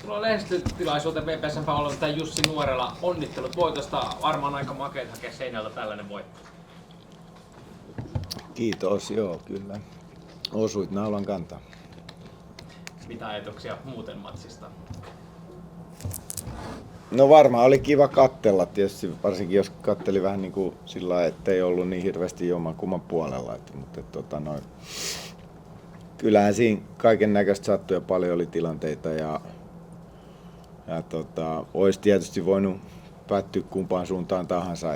Tervetuloa lehdistötilaisuuteen VPS:n palvelusta Jussi Nuorela. Onnittelut voitosta. Varmaan aika makeet hakea seinältä tällainen voitto. Kiitos, joo kyllä. Osuit naulan kantaa. Mitä ajatuksia muuten matsista? No varmaan oli kiva katsella tietysti, varsinkin jos katteli vähän niin kuin sillä lailla, ettei ollut niin hirveästi jommankumman puolella. Mutta kyllähän siinä kaiken näköistä sattui ja paljon oli tilanteita ja olisi tietysti voinut päättyä kumpaan suuntaan tahansa.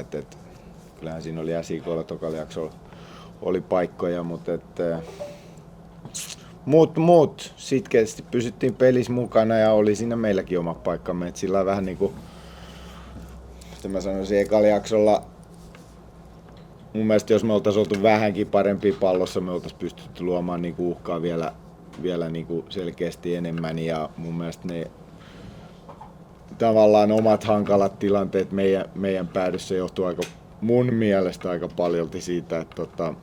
Kyllähän siinä oli Sjk:lla tokalla jaksolla oli paikkoja, mutta muut sitkeästi pysyttiin pelissä mukana ja oli siinä meilläkin oma paikkamme. Et sillä vähän niinku, mitä mä sanoisin, ekalla jaksolla mun mielestä jos me oltais oltu vähänkin parempi pallossa, me oltais pystytty luomaan niinku uhkaa vielä niinku selkeästi enemmän ja mun mielestä ne tavallaan omat hankalat tilanteet meidän päädyssä johtuu mun mielestä aika paljolti siitä, että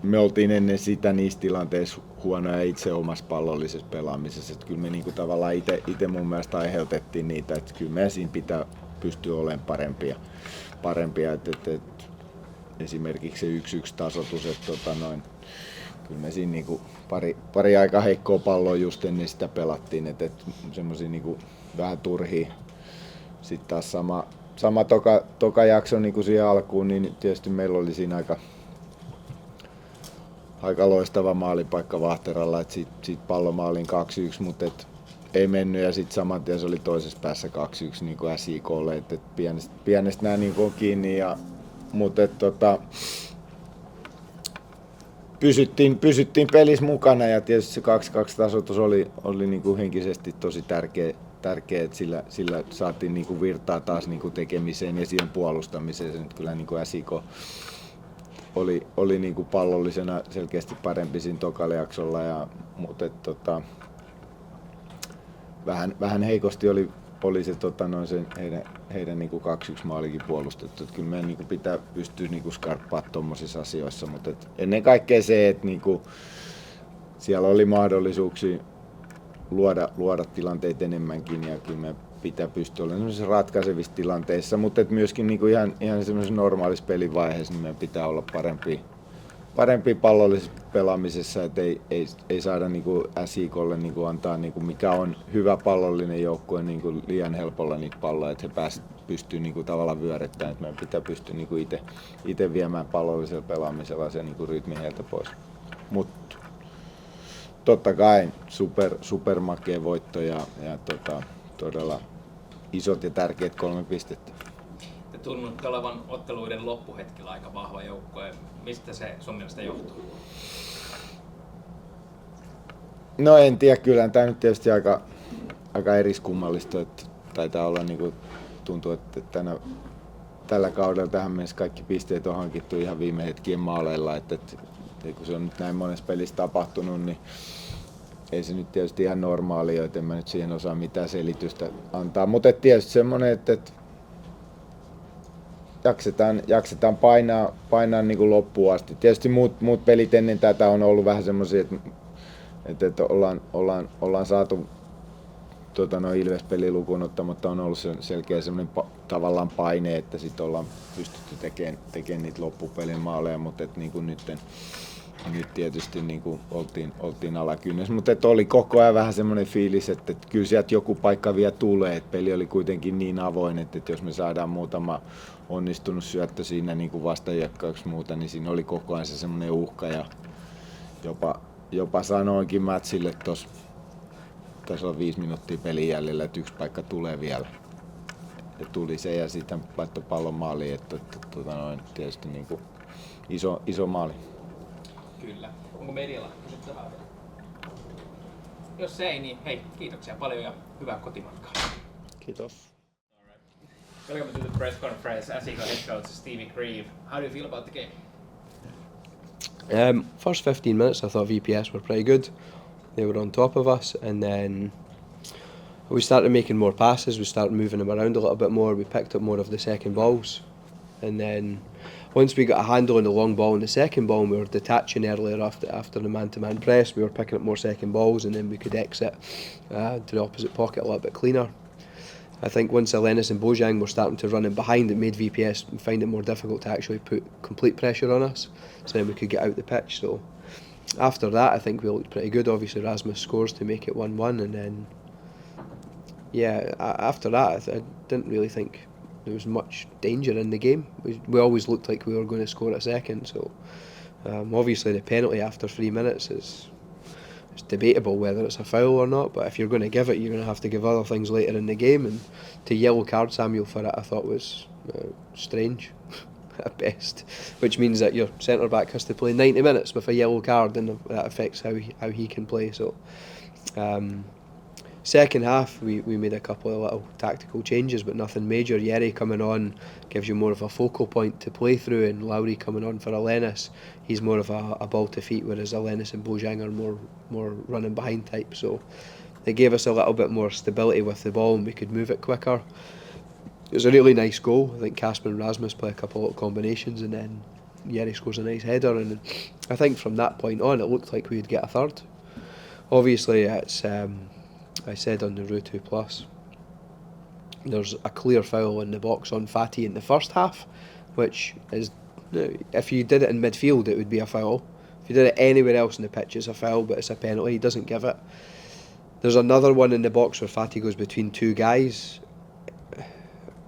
me oltiin ennen sitä niissä tilanteissa huonoja itse omassa pallollisessa pelaamisessa. Että kyllä me niinku tavallaan itse mun mielestä aiheutettiin niitä, että kyllä me siinä pitää pystyä olemaan parempia. Esimerkiksi se 1-1 tasoitus, että kyllä me siinä niinku pari aika heikkoa palloa just ennen sitä pelattiin, että semmosia niinku vähän turhia. Sitten taas sama toka jakso niin kuin siihen alkuun, niin tietysti meillä oli siinä aika loistava maalipaikka Vahteralla, että siitä pallo maaliin 2-1, mutta ei mennyt ja sitten saman tien se oli toisessa päässä 2-1 niin kuin Sjk:lle, että pienestä nämä niin on kiinni, mutta pysyttiin pelissä mukana ja tietysti se 2-2 tasoitus oli niin kuin henkisesti tosi tärkeä, että sillä saatiin niinku virtaa taas niinku tekemiseen ja siihen puolustamiseen. Nyt kyllä niinku Sjk oli niinku pallollisena selkeästi parempi siinä tokalla jaksolla, mutta vähän heikosti oli se heidän niinku 2-1 maalikin puolustettu. Et kyllä meidän niinku pitää pystyä niinku skarppaa tommosissa asioissa, mutta ennen kaikkea se, että niinku siellä oli mahdollisuuksia luoda tilanteita enemmänkin ja kyllä me pitää pystyä olemaan ratkaisevissa tilanteissa, mutta myöskin niinku ihan semmoisessa normaalissa pelivaiheessa niin meidän pitää olla parempi pallollisessa pelaamisessa, että ei saada niinku Sjk:lle niinku antaa niinku mikä on hyvä pallollinen joukkue niinku liian helpolla niitä palloja, että he pystyy niinku tavallaan vyöryttämään, että meidän pitää pystyä niinku itse viemään pallollisella pelaamisella sen niinku rytmin heiltä pois. Totta kai super makea voitto ja todella isot ja tärkeät 3 pistettä. Te tunnutte olevan otteluiden loppuhetkellä aika vahva joukkue. Mistä se sun mielestä johtuu? No en tiedä, kyllä tämä nyt tietysti aika eriskummallista, että taitaa olla niinku, tuntuu, että tällä kaudella tähän mennessä kaikki pisteet on hankittu ihan viime hetkien maaleilla, että kun se on nyt näin monessa pelissä tapahtunut, niin ei se nyt tietysti ihan normaalia, joten mä nyt siihen osaa mitään selitystä antaa. Mutta tietysti semmoinen, että jaksetaan painaa niin kuin loppuun asti. Tietysti muut pelit ennen tätä on ollut vähän semmoisia, että ollaan saatu Ilves-peli lukuun ottamatta on ollut selkeä semmoinen tavallaan paine, että sitten ollaan pystytty tekemään niitä loppupelin maaleja, mutta niin kuin nyt tietysti niin kuin oltiin alakynnessä, mutta oli koko ajan vähän semmoinen fiilis, että kyllä sieltä joku paikka vielä tulee, että peli oli kuitenkin niin avoin, että jos me saadaan muutama onnistunut syöttö siinä niin kuin vastahyökkäyksi muuta, niin siinä oli koko ajan se semmoinen uhka ja jopa sanoinkin Matsille tässä on 5 minuuttia pelin jäljellä, että yksi paikka tulee vielä. Ja tuli se ja sitten laittoi pallon maaliin, että tietysti niin kuin iso maali. Kyllä. Onko medialla kysyttävää vielä? Jos ei, niin hei, kiitoksia paljon ja hyvää kotimatkaa. Kiitos. Welcome to the press conference. Sjk head coach Stevie Grieve. How do you feel about the game? First 15 minutes I thought VPS were pretty good. They were on top of us and then we started making more passes, we started moving them around a little bit more, we picked up more of the second balls and then once we got a handle on the long ball and the second ball, and we were detaching earlier after the man-to-man press, we were picking up more second balls, and then we could exit to the opposite pocket a little bit cleaner. I think once Alenis and Bojang were starting to run in behind, it made VPS find it more difficult to actually put complete pressure on us, so then we could get out the pitch. So after that, I think we looked pretty good. Obviously, Rasmus scores to make it 1-1, and then after that, I didn't really think there was much danger in the game. We always looked like we were going to score a second. So obviously, the penalty after 3 minutes is it's debatable whether it's a foul or not. But if you're going to give it, you're going to have to give other things later in the game. And to yellow card Samuel for it, I thought was strange at best, which means that your centre back has to play 90 minutes with a yellow card, and that affects how he can play. So. Second half, we made a couple of little tactical changes, but nothing major. Yeri coming on gives you more of a focal point to play through, and Lowry coming on for Alenis, he's more of a ball to feet, whereas Alenis and Bojang are more running behind type. So they gave us a little bit more stability with the ball, and we could move it quicker. It was a really nice goal. I think Casper and Rasmus play a couple of combinations, and then Yeri scores a nice header. And I think from that point on, it looked like we'd get a third. Obviously, it's. I said on the Rutu Plus, there's a clear foul in the box on Fatty in the first half, which is, if you did it in midfield, it would be a foul. If you did it anywhere else in the pitch, it's a foul, but it's a penalty. He doesn't give it. There's another one in the box where Fatty goes between two guys.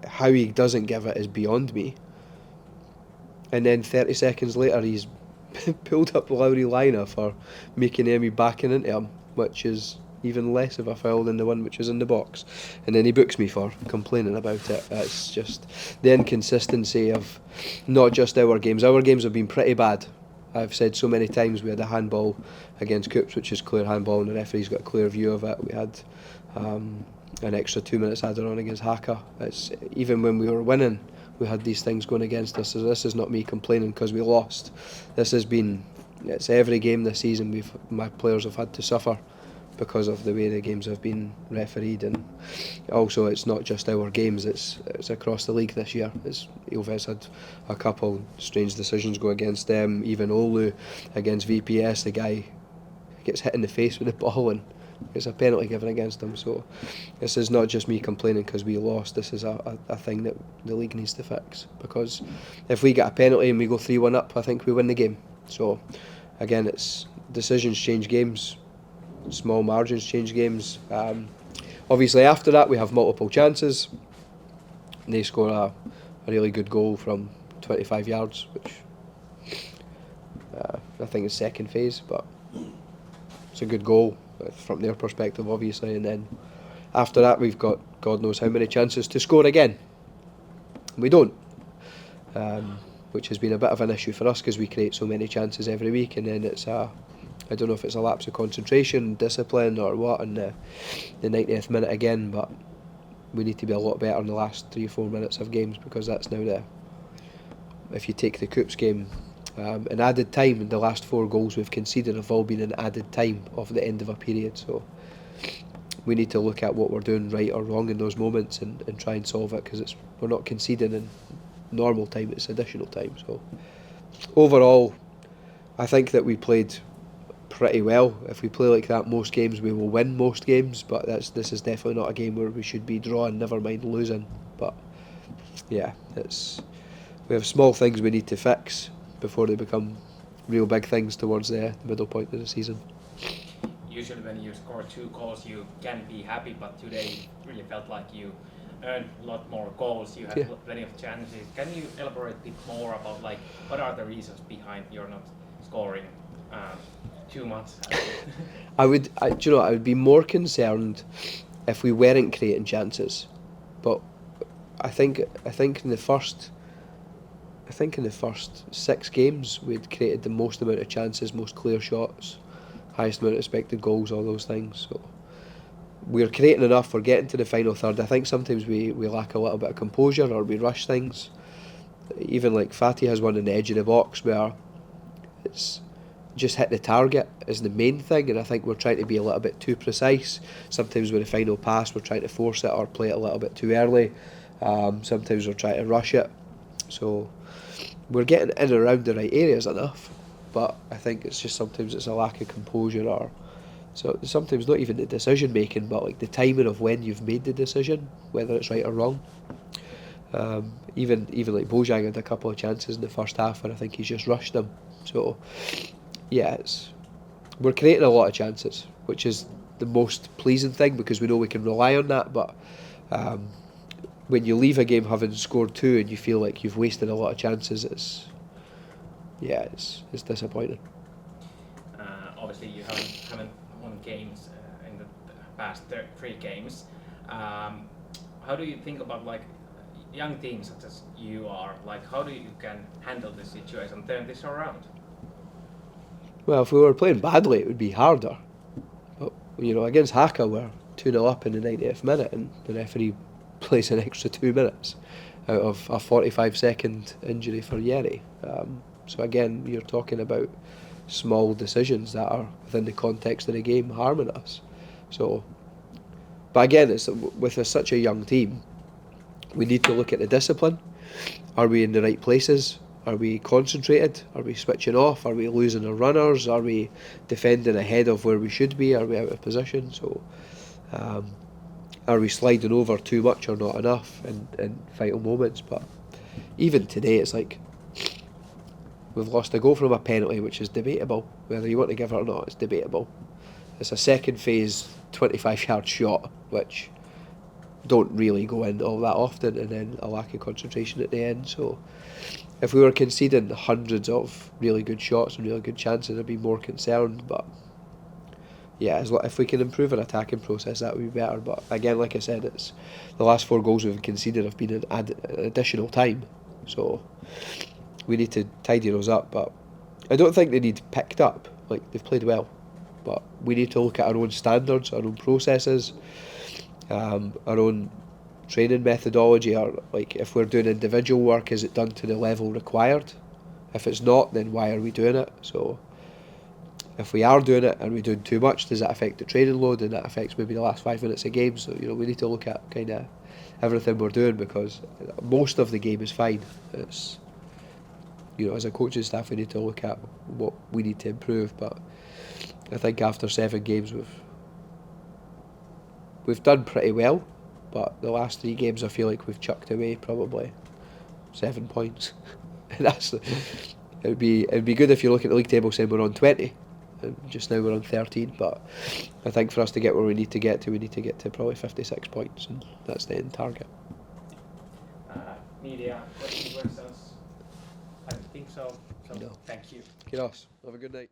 How he doesn't give it is beyond me. And then 30 seconds later, he's pulled up Lowry Liner for making Emmy backing into him, which is even less of a foul than the one which was in the box. And then he books me for complaining about it. It's just the inconsistency of not just our games. Our games have been pretty bad. I've said so many times we had a handball against Coops, which is clear handball, and the referee's got a clear view of it. We had an extra 2 minutes added on against Haka. It's even when we were winning, we had these things going against us. So this is not me complaining because we lost. It's every game this season my players have had to suffer because of the way the games have been refereed, and also it's not just our games, it's across the league this year. Ilves had a couple strange decisions go against them. Even Ottelu against VPS, the guy gets hit in the face with the ball and there's a penalty given against him. So this is not just me complaining because we lost. This is a thing that the league needs to fix, because if we get a penalty and we go 3-1 up, I think we win the game. So again, it's decisions change games, small margins change games. Obviously after that we have multiple chances. They score a really good goal from 25 yards, which I think is second phase, but it's a good goal from their perspective obviously. And then after that we've got God knows how many chances to score again. We don't, which has been a bit of an issue for us because we create so many chances every week, and then I don't know if it's a lapse of concentration, discipline or what, in the 90th minute again, but we need to be a lot better in the last 3 or 4 minutes of games, because that's now if you take the Coops game, in added time, the last 4 goals we've conceded have all been in added time of the end of a period. So we need to look at what we're doing right or wrong in those moments and try and solve it, because we're not conceding in normal time, it's additional time. So overall, I think that we played pretty well. If we play like that most games, we will win most games, but this is definitely not a game where we should be drawing, never mind losing. But yeah, we have small things we need to fix before they become real big things towards the middle point of the season. Usually when you score 2 goals you can be happy, but today it really felt like you earned a lot more goals. You had plenty of chances. Can you elaborate a bit more about what are the reasons behind you're not scoring too much? I would be more concerned if we weren't creating chances, but I think in the first 6 games we'd created the most amount of chances, most clear shots, highest amount of expected goals, all those things. So we're creating enough, we're getting to the final third. I think sometimes we lack a little bit of composure, or we rush things. Even like Fatty has one in the edge of the box where it's just hit the target is the main thing, and I think we're trying to be a little bit too precise. Sometimes with the final pass we're trying to force it or play it a little bit too early. Sometimes we're trying to rush it. So we're getting in and around the right areas enough, but I think it's just sometimes it's a lack of composure, or so sometimes not even the decision making, but like the timing of when you've made the decision, whether it's right or wrong. Even like Bojang had a couple of chances in the first half where I think he's just rushed them. So yeah, we're creating a lot of chances, which is the most pleasing thing because we know we can rely on that. But when you leave a game having scored 2 and you feel like you've wasted a lot of chances, it's disappointing. Obviously, you haven't won games in the past 3 games. How do you think about like young teams such as you are? Like, how do you can handle this situation, turn this around? Well, if we were playing badly, it would be harder. But against Haka, we're 2-0 up in the 90th minute, and the referee plays an extra 2 minutes out of a 45-second injury for Yeri. So again, you're talking about small decisions that are within the context of the game harming us. So, but again, it's with such a young team, we need to look at the discipline. Are we in the right places? Are we concentrated? Are we switching off? Are we losing our runners? Are we defending ahead of where we should be? Are we out of position? So, are we sliding over too much or not enough in vital moments? But even today, it's like we've lost a goal from a penalty, which is debatable. Whether you want to give it or not, it's debatable. It's a second phase 25-yard shot, which don't really go in all that often, and then a lack of concentration at the end. So if we were conceding hundreds of really good shots and really good chances, I'd be more concerned. But yeah, if we can improve our attacking process, that would be better. But again, like I said, it's the last 4 goals we've conceded have been in additional time, so we need to tidy those up. But I don't think they need picked up. Like, they've played well, but we need to look at our own standards, our own processes, our own training methodology, or like if we're doing individual work, is it done to the level required? If it's not, then why are we doing it? So if we are doing it and we're doing too much, does that affect the training load, and that affects maybe the last 5 minutes of game? So we need to look at kind of everything we're doing, because most of the game is fine. It's as a coaching staff, we need to look at what we need to improve. But I think after 7 games we've done pretty well, but the last 3 games I feel like we've chucked away probably 7 points. And it'd be good if you look at the league table saying we're on 20, and just now we're on 13. But I think for us to get where we need to get to, we need to get to probably 56 points, and that's the end target. Media questions? I don't think so. So no. Thank you. Kiitos. Have a good night.